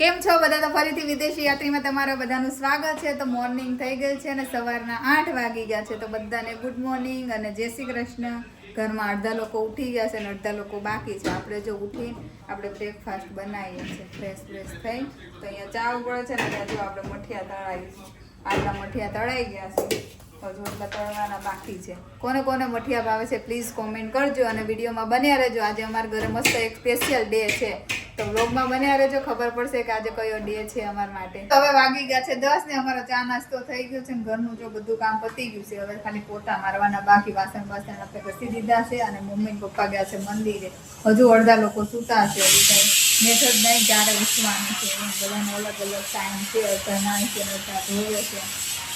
કેમ છો બધા? તો ફરીથી વિદેશી યાત્રીમાં તમારા બધાનું સ્વાગત છે. તો મોર્નિંગ થઈ ગઈ છે અને સવારના 8 વાગી ગયા છે. તો બધાને ગુડ મોર્નિંગ અને જય શ્રી કૃષ્ણ. ઘરમાં અડધા લોકો ઉઠી ગયા છે અને અડધા લોકો બાકી છે. આપણે જો ઉઠી આપણે બ્રેકફાસ્ટ બનાવીએ છીએ ફ્રેશ થઈ. તો અહીંયા ચા ઉકળે છે ને જો આપણે મઠિયા તળાવીશું. આટલા મઠિયા તળાઈ ગયા છે, હજુ એટલા તળવાના બાકી છે. કોને કોને મઠિયા ભાવે છે પ્લીઝ કોમેન્ટ કરજો અને વિડીયોમાં બન્યા રહેજો. આજે અમારા ઘરે મસ્ત એક સ્પેશિયલ ડે છે, તો વ્લોગમાં બન્યા રહેજો, ખબર પડશે કે આજે કયો ડે છે અમારા માટે. તો હવે વાગી ગયા છે 10 ને અમારો ચા નાસ્તો થઈ ગયો છે ને ઘરનું જો બધું કામ પતી ગયું છે. હવે ખાલી પોતા મારવાના બાકી, વાસણ આપણે ઘસી દીધા છે અને મમ્મી ને પપ્પા ગયા છે મંદિરે. હજુ અડધા લોકો સૂતા છે, હજુ કઈ મેથડ નહીં ક્યારે ઉઠવાનું છે. બધાનો અલગ અલગ ટાઈમ છે. નાય છે, ધોવે છે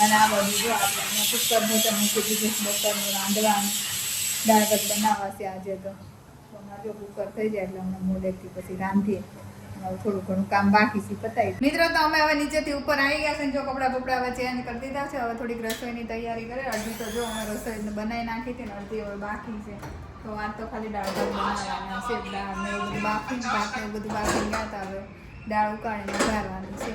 અને આ બધું જો આપણે કુકર મોટા મૂકી દીધું બપોરનું રાંધવાનું, દાળ ભાત બનાવવા છે આજે. તો જો કુકર થઈ જાય એટલે અમે મોડેથી પછી રાંધીએ. થોડું ઘણું કામ બાકી છે પતાવી. મિત્રો તો અમે હવે નીચેથી ઉપર આવી ગયા છે ને જો કપડાં બપડા હવે ચેન્જ કરી દીધા છે. હવે થોડીક રસોઈની તૈયારી કરે. અડધી તો જો અમે રસોઈ બનાવી નાખી હતી ને અડધી હવે બાકી છે. તો આ તો ખાલી દાળ ભાત બનાવવાના છે. દાળ ને એવું બધું બાફી ભાત ને બધું બાફી ગયા હતા. હવે દાળ ઉકાળીને વઘારવાની છે.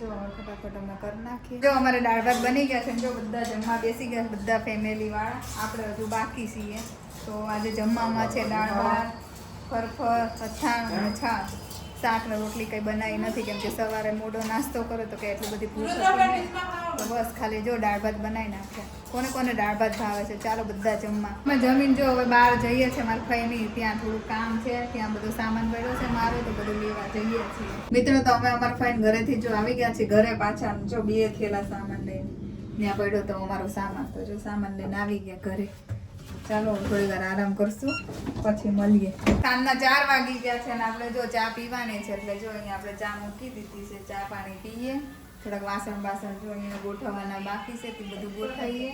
જો ફટાફટ અમે કરી નાખીએ. જો અમારે દાળ ભાત બની ગયા છે. જો બધા જમવા બેસી ગયા છે, બધા ફેમિલી વાળા. આપણે હજુ બાકી છીએ. તો આજે જમવામાં છે દાળ ભાત, ફરફર, અથાણું અને છાશ. શાક ને રોટલી કંઈ બનાવી નથી કેમ કે સવારે મોડો નાસ્તો કરો તો કે એટલી બધી ભૂખ હતી. તો બસ ખાલી જો દાળ ભાત બનાવી નાખ્યા. કોને કોને દાળ ભાત ભાવે છે ચાલો બધા જમવા. અમે જમીન જો હવે બહાર જઈએ છીએ મારા ફઈની ત્યાં થોડું કામ છે, ત્યાં બધો સામાન પડ્યો છે મારો, તો બધું લેવા જઈએ છીએ. મિત્રો તો અમે અમારા ફઈન ઘરેથી જો આવી ગયા છીએ ઘરે પાછા. જો 2 થેલા સામાન લઈને ત્યાં પડ્યો તો અમારો સામાન. તો જો સામાન લઈને આવી ગયા ઘરે. ચાલો થોડી વાર આરામ કરશું પછી મળીએ. સાંજના 4 વાગી ગયા છે અને આપણે જો ચા પીવાની છે એટલે જો અહીંયા આપણે ચા મૂકી દીધી છે. ચા પાણી પીએ, થોડાક વાસણ જો અહીંયા ગોઠવવાના બાકી છે તે બધું ગોઠવીએ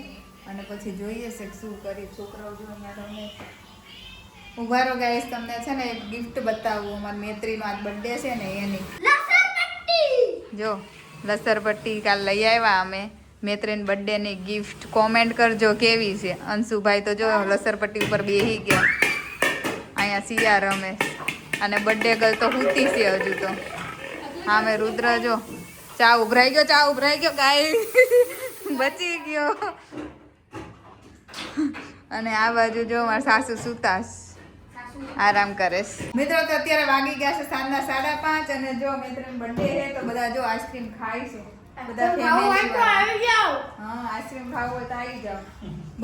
અને પછી જોઈએ છે શું કરીએ. છોકરાઓ જો અહીંયા તમે ઉભા રહો ગાઈસ, તમને છે ને એક ગિફ્ટ બતાવું. અમારી મૈત્રીનો આજ બર્થડે છે ને એની જો લસરપટ્ટી કાલ લઈ આવ્યા અમે. મૈત્રીન બર્થડે ની ગિફ્ટ કોમેન્ટ કરજો કેવી છે. અંશુભાઈ તો જો લસરપટ્ટી ઉપર બેહી ગયા. અહીંયા સિયા રમે અને બર્થડે ગર્લ તો હુતી છે હજુ તો. હા મેં રુદ્ર જો ચા ઉભરાઈ ગયો ગાય બચી ગયો. અને આ બાજુ જો મારા સાસુ સુતાસ આરામ કરે. મિત્રો તો અત્યારે વાગી ગયા છે સાંજના 5:30 અને જો મૈત્રીન બર્થડે છે તો બધા જો આઈસ્ક્રીમ ખાય છે. બધા ફેમિલી આવી જાવ. હા આઈસ્ક્રીમ ખાવું હોય તો આવી જાવ.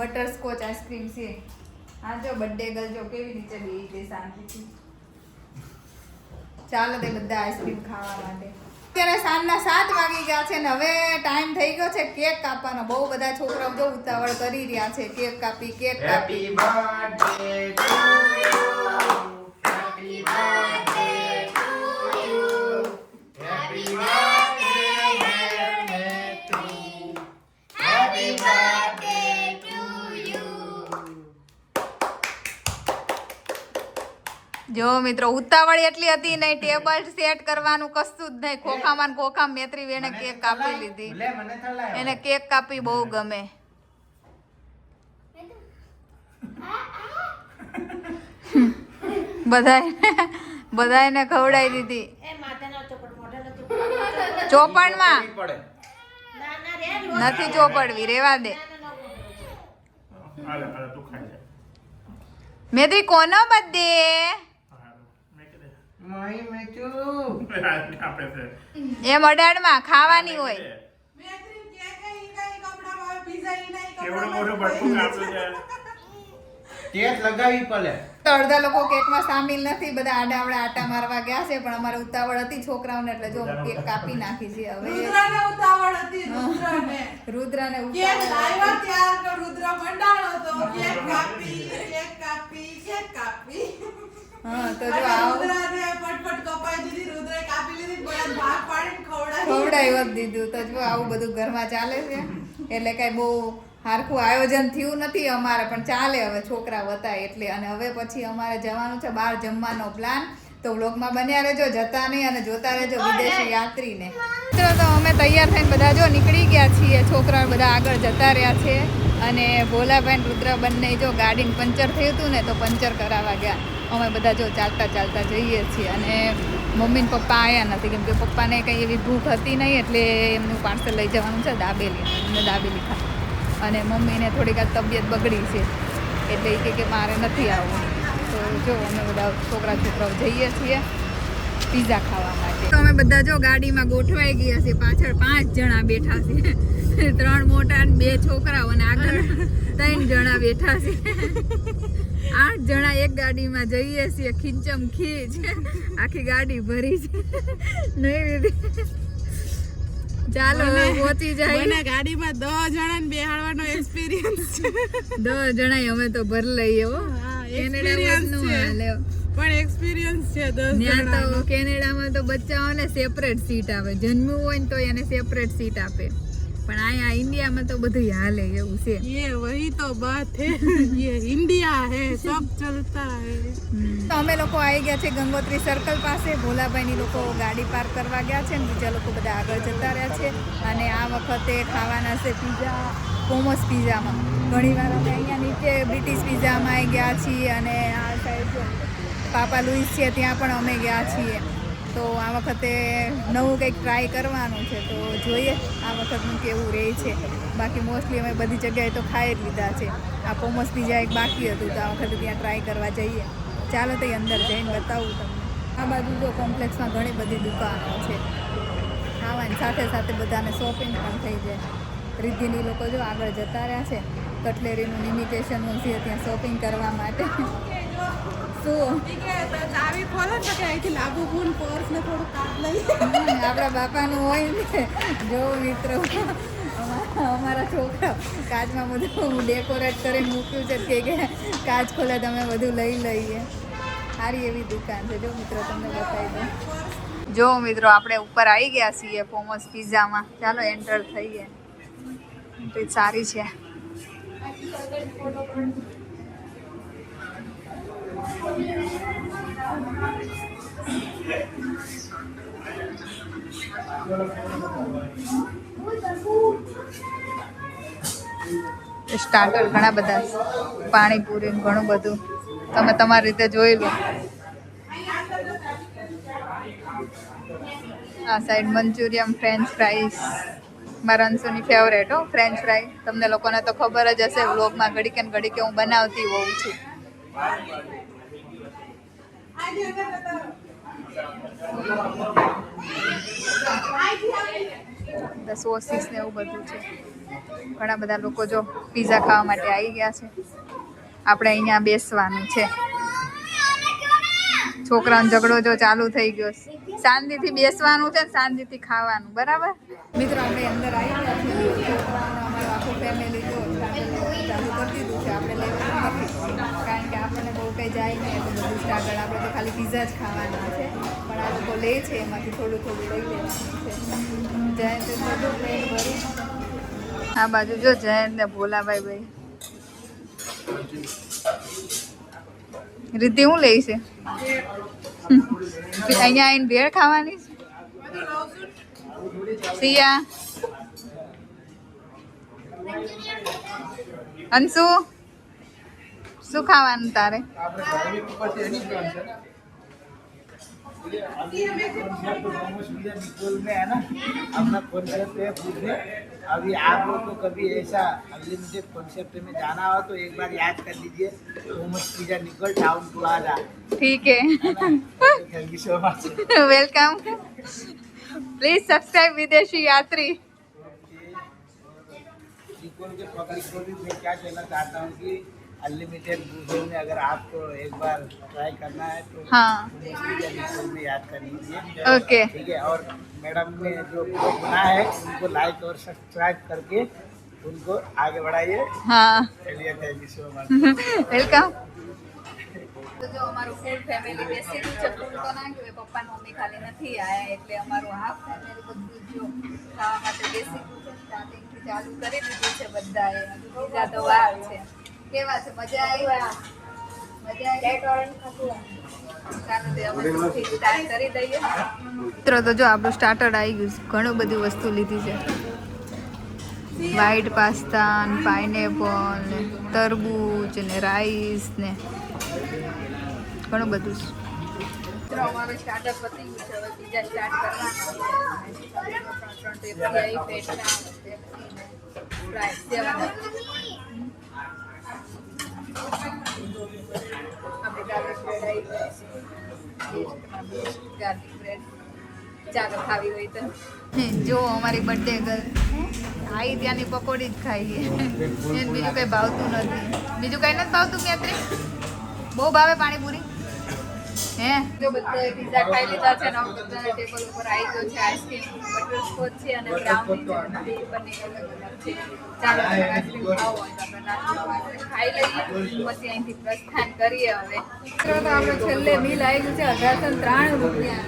બટરસ્કોચ આઈસ્ક્રીમ છે. હા જો બર્થડે ગર્લ જો કેવી રીતે બેહી ગઈ શાંતિથી. ચાલો તે બધા આઈસ્ક્રીમ ખાવા માટે. અત્યારે સાંજના 7 વાગી ગયા છે ને હવે ટાઈમ થઈ ગયો છે કેક કાપવાનો. બહુ બધા છોકરાઓ જો ઉતાવળ કરી રહ્યા છે. કેક કાપી happy birthday to you, happy birthday to you, happy જો મિત્રો ઉતાવળ એટલી હતી નહીં, ટેબલ સેટ કરવાનું કશું જ નહીં. ખોખામાં ખોખા મૈત્રી એને કેક કાપી લીધી. એને કેક કાપી બહુ ગમે. બધાને ખવડાવી દીધી. ચોપડમાં નથી ચોપડવી, રેવા દે. મૈત્રી કોનો બર્થડે? એમ 18 ખાવાની હોય. અડધા લોકો કેકમાં સામેલ નથી, બધા આડાવડા આટા મારવા ગયા છે. પણ અમારે ઉતાવળ હતી છોકરાઓને એટલે જો કેક કાપી નાખી છે. હવે રુદ્રને હા તો જો ખવડાવી દીધું. તો જો આવું બધું ઘરમાં ચાલે છે એટલે કઈ બહુ હારખું આયોજન થયું નથી અમારે, પણ ચાલે હવે છોકરા હતા એટલે. અને હવે પછી અમારે જવાનું છે બહાર જમવાનો પ્લાન. તો વ્લોગમાં બન્યા રહેજો, જતા નહીં અને જોતા રહેજો વિદેશી યાત્રીને. તો અમે તૈયાર થઈને બધા જો નીકળી ગયા છીએ. છોકરાઓ બધા આગળ જતા રહ્યા છે અને ભોલાભાઈ રુદ્ર બંને જો ગાડીનું પંચર થયું હતું ને તો પંચર કરાવવા ગયા. અમે બધા જો ચાલતા જઈએ છીએ અને મમ્મી ને પપ્પા આવ્યા નથી કેમ કે પપ્પાને કંઈ એવી ભૂખ હતી નહીં એટલે એમનું પાર્સલ લઈ જવાનું છે દાબેલી એમને દાબેલી ખા અને મમ્મીને થોડીક આ તબિયત બગડી છે એટલે એ કે મારે નથી આવવું તો જો અમે બધા છોકરાઓ જઈએ છીએ પીઝા ખાવા માટે. તો અમે બધા જો ગાડીમાં ગોઠવાઈ ગયા છે, પાછળ 5 જણા બેઠા છે, 3 મોટા અને 2 છોકરાઓ અને આગળ 3 જણા બેઠા છે. 8 જણા એક ગાડીમાં જઈએ છીએ, ખીંચમ ખીચ આખી ગાડી ભરી છે. નહીં ચાલો પહોંચી જાય. ગાડીમાં 10 જણાને બેહાડવાનો એક્સપિરિયન્સ છે. 10 જણા અમે તો ભર લઈએ હો. પણ એક્સપિરિયન્સ છે 10 જણા. તો કેનેડામાં તો બચ્ચાઓને સેપરેટ સીટ આપે, જન્મ્યું હોય ને તો એને સેપરેટ સીટ આપે, પણ અહીંયા ઇન્ડિયામાં તો બધું હાલે એવું છે. ये वही तो बात है, ये इंडिया है, सब चलता है. તો અમે લોકો આવી ગયા છે ગંગોત્રી સર્કલ પાસે. ભોલાભાઈની લોકો ગાડી પાર્ક કરવા ગયા છે ને બીજા લોકો બધા આગળ જતા રહ્યા છે. અને આ વખતે ખાવાના છે પીઝા, પોમોસ પીઝામાં. ઘણીવાર અમે અહીંયા નીચે બ્રિટિશ પીઝામાં આવી ગયા છીએ અને આ સાઈડ પાપા લુઈસ છે ત્યાં પણ અમે ગયા છીએ. તો આ વખતે નવું કંઈક ટ્રાય કરવાનું છે તો જોઈએ આ વખતનું કેવું રહે છે. બાકી મોસ્ટલી અમે બધી જગ્યાએ તો ખાઈ જ લીધા છે. આ પોમોસ પીઝા એક બાકી હતું તો આ વખતે ત્યાં ટ્રાય કરવા જઈએ. ચાલો તો અંદર જઈને બતાવું તમને. આ બાજુ જો કોમ્પ્લેક્સમાં ઘણી બધી દુકાનો છે ખાવાની સાથે સાથે બધાને શોપિંગ પણ થઈ જાય. રિદ્ધિની લોકો જો આગળ જતા રહ્યા છે, કટલેરીનું ઇમિટેશનનું છે ત્યાં શોપિંગ કરવા માટે. શું ચાવી ખોલો તો કે અહીંથી લાગુ ફૂલ પર્સ ને થોડું કાપ લઈ આપણા બાપાનું હોય ને. જો મિત્રો અમારા છોકરા કાચમાં બધું ડેકોરેટ કરીને મૂક્યું છે કે કાચ ખોલે તમે બધું લઈ લઈએ. સારી એવી દુકાન છે. જો મિત્રો તમને બતાવી દઉં. જો મિત્રો આપણે ઉપર આવી ગયા છીએ પોમોસ પિઝામાં. ચાલો એન્ટર થઈએ. સારી છે. સ્ટાર્ટર ઘણા બધા, પાણીપુરી ઘણું બધું તમે તમારી રીતે જોઈ લો. આ સાઈડ મંચુરિયમ, ફ્રેન્ચ ફ્રાઈસ. મારા અંશુની ફેવરેટ હો ફ્રેન્ચ ફ્રાઈ. તમને લોકોને તો ખબર જ હશે, વ્લોગમાં ઘડીકે ને ઘડીકે હું બનાવતી હોઉં છું. સોસીસ ને એવું બધું છે. ઘણા બધા લોકો જો પીઝા ખાવા માટે આવી ગયા છે. આપણે અહીંયા બેસવાનું છે. છોકરાનો ઝઘડો જો ચાલુ થઈ ગયો. શાંતિથી બેસવાનું છે, શાંતિથી ખાવાનું. બરાબર મિત્રો, આપણે અંદર આવી ગયા છીએ. છોકરાઓને અમારું આખું ફેમિલી જો ચાલુ કરી દીધું છે. આપણે લેવાનું નથી કારણ કે આપણને બહુ કંઈ જાય નહીં એટલે બધું સ્ટાર્ટર. આપણે તો ખાલી પીઝા જ ખાવાના છે, પણ આ લોકો લે છે એમાંથી થોડું થોડું લઈ લેવાનું છે. જયંત બધું પ્લેન ભરી. આ બાજુ જો જયંત ને ભોલાભાઈ ભાઈ. રીતિ હું લઈ છે અહીંયા આવીને ભેળ ખાવાની છે. સિયા, અંશુ શું ખાવાનું તારે? अपना कॉन्सेप्ट है खुद में. अभी आप लोग को कभी ऐसा अनलिमिटेड कॉन्सेप्ट में जाना हो तो एक बार याद कर लीजिए, पोमोस पिज़्ज़ा निकल टाउन प्लाजा. ठीक है. Thank you so much. Welcome. Please subscribe विदेशी यात्री. के पब्लिक को भी मैं क्या कहना चाहता हूँ कि अनलिमिटेड बूफे में अगर आपको एक बार ट्राई करना है तो हाँ में याद कर लीजिए. ओके ठीक है. और मैडम ने जो बना है उनको लाइक और सब्सक्राइब करके उनको आगे बढ़ाइए. हाँ चलिए, thank you so much. Welcome. તો જો અમારું ફૂલ ફેમિલી બેસી ગયું છે. ફૂલ તો ના ગયું, પપ્પા મમ્મી ખાલી નથી આયા એટલે અમારું હાફ ફેમિલી બધું જો ખાવા માટે બેસી ગયું છે. સ્ટાર્ટિંગથી ચાલુ કરી દીધું છે બધાએ. બીજા તો વાર છે. કેવા છે? મજા આવી? મજા આવી? ચાલો તે અમે સ્ટાર્ટ કરી દઈએ. મિત્રો તો જો આપણું સ્ટાર્ટર આવી ગયું છે. ઘણું બધી વસ્તુ લીધી છે. વ્હાઈટ પાસ્તા ને પાઇનેપલ ને તરબૂચ ને રાઈસ ને ઘણું બધું છે. મિત્રો અમારું સ્ટાર્ટર પતી ગયું છે, હવે બીજા સ્ટાર્ટ કરવાના છે. 3 પેસ્ટા ફ્રાય સેવન આપણે ગાર્લિક બ્રેડ આવી ગાર્લિક બ્રેડ ચાલો ખાવી હોય તો જો અમારી બર્થડે ગર્લ આવી ત્યાંની પકોડી જ ખાઈએ એને બીજું કંઈ ભાવતું નથી. બીજું કંઈ નથી ભાવતું કે બહુ ભાવે પાણીપુરી હે. જો બધા પીઝા ખાઈ લીધા છે ને બધા ટેબલ ઉપર આવી ગયો છે આઈસ્ક્રીમ બટરસ્કોચ છે અને બ્રાઉની છે બધી બંને અલગ અલગ છે. ચાલો આઈસ્ક્રીમ ખાવો હોય તો આપણે નાસ્તો ખાઈ લઈએ પછી અહીંથી પ્રસ્થાન કરીએ. હવે મિત્રો તો આપણે છેલ્લે બિલ આવી ગયું છે 1893 રૂપિયા.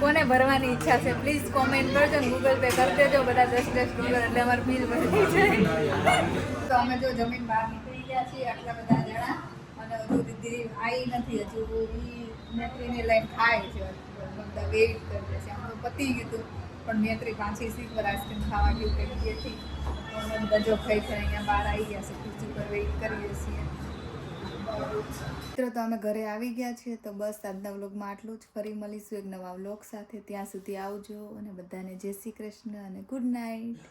કોને ભરવાની ઈચ્છા છે પ્લીઝ કોમેન્ટ કરજો ને ગૂગલ પે કરી દેજો બધા $10 એટલે અમારું બિલ ભરી જાય. તો અમે જો જમીન બહાર નીકળી ગયા છીએ આટલા બધા જણા અને હજુ દીદી આવી નથી. હજુ નેત્રીને લઈને ખાય છે બધા વેઇટ કરે છે. આમ તો પતી ગયું હતું પણ નેત્રી પાછી સીટ પર આઈસ્ક્રીમ ખાવા ગયું કે ગયેથી બધા જો ખાઈ છે અહીંયા બહાર આવી ગયા છે ખુરશી પર વેઇટ કરીએ છીએ. મિત્રો તો અમે ઘરે આવી ગયા છીએ તો બસ આજના વ્લોગમાં આટલું જ. ફરી મળીશું એક નવા વ્લોગ સાથે. ત્યાં સુધી આવજો અને બધાને જય શ્રી કૃષ્ણ અને ગુડ નાઇટ.